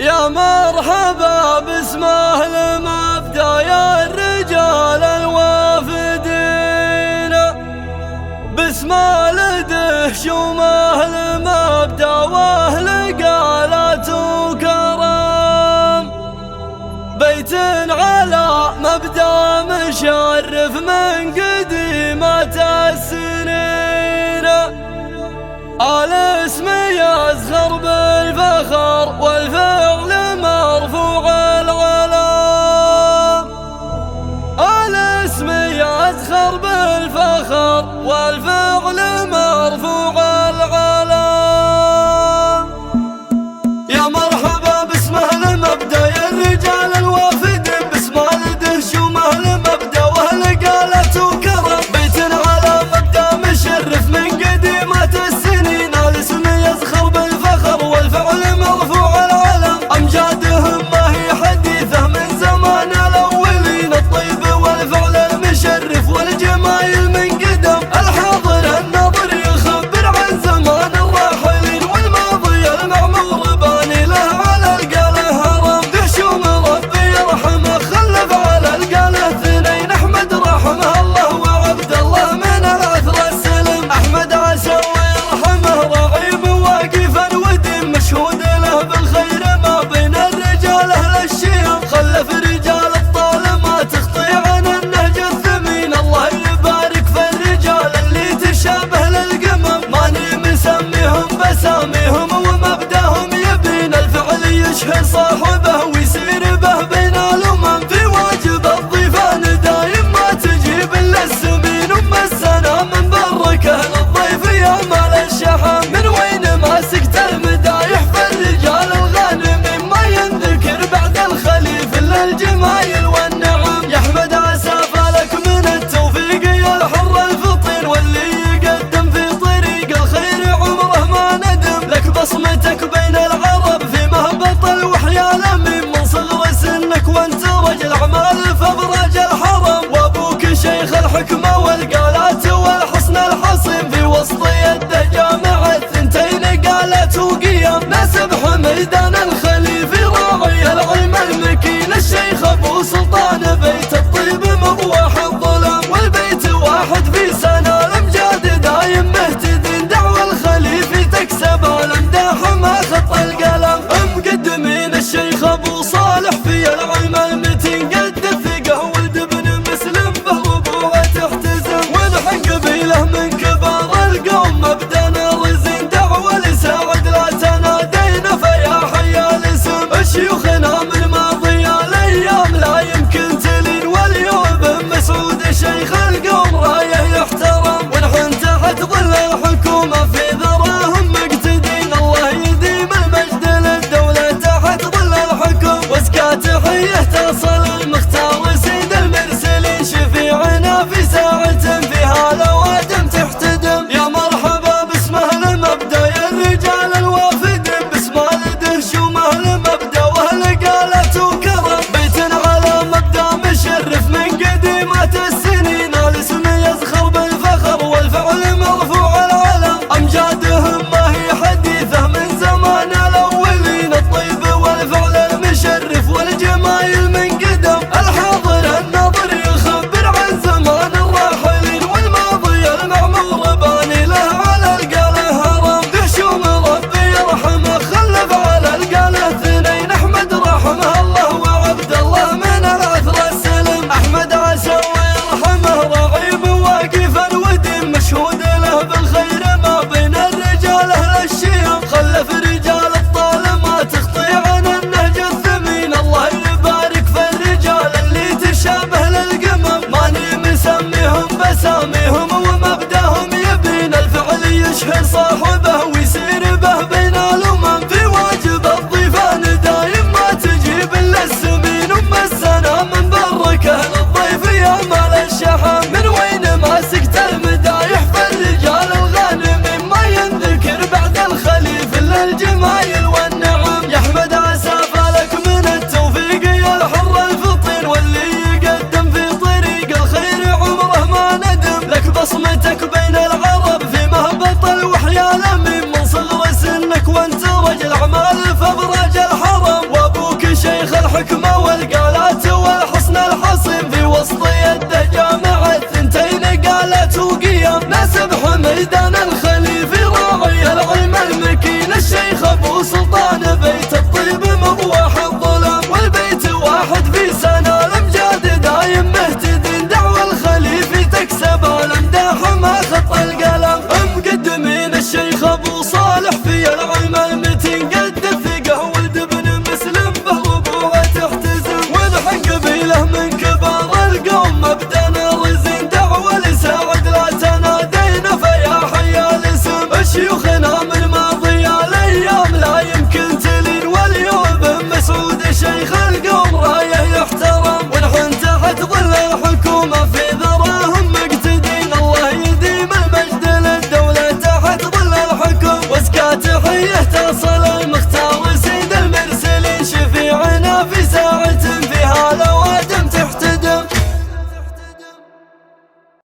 يا مرحبا باسمه المبدأ يا الرجال الوافدين، باسم الدهش ومه المبدأ واهل قالت وكرم، بيت على مبدأ مشرف من قديمة السنين، الاسم يزخر بالفخر والفعل مرفوع العلم، الاسم يزخر بالفخر والفعل مرفوع العلم. يا مرحبا باسمه المبدأ يا الرجال الوافدين، باسم الدهش ومه المبدأ واهل قالت وكرم، بيت على مبدأ مشرف من قديمة السنين، الاسم يزخر بالفخر والفعل مرفوع العلم، امجادهم ما هي حديثة من زمان الاولين، الطيب والفعل المشرف والجمايل من قدم، الحاضر الناظر يخبر عن زمان الراحلين، والماضي المعمور باني له على القاله هرم، دهش ومربي يرحمه خلف على القاله اثنين، احمد رحمه الله وعبد الله من العثر السلم، احمد عسى ويرحمه رغيب واقفا ودين، مشهود له بالخير ما بين الرجال اهل الشيم، خلف رجال الطالما تخطي عن النهج الثمين، الله يبارك في الرجال اللي تشابه للقمم، ماني مسميهم بساميهم ومبداهم يبين، الفعل يشهر صاحبه ويسير به بين الامم، في واجب الضيفان دايم ما تجيب الا السمين، ام السنه من بركه للضيف يا مال الشحم، من وين ماسكت المدايح في الرجال الغانمين، ما ينذكر بعد الخليف الا الجمايل والنعم، يا احمد عسى فالك من التوفيق يا الحر الفطين، واللي يقدم في طريق الخير عمره ما ندم، لك بصمتك بين العرب في مهبط الوحي الامين، من صغر سنك وانت رجل اعمال فابراج الحرم، وابوك شيخ الحكمه والقالات والحصن الحصين، في وسط يده جامع الثنتين قالت وقيم، نسب حميدان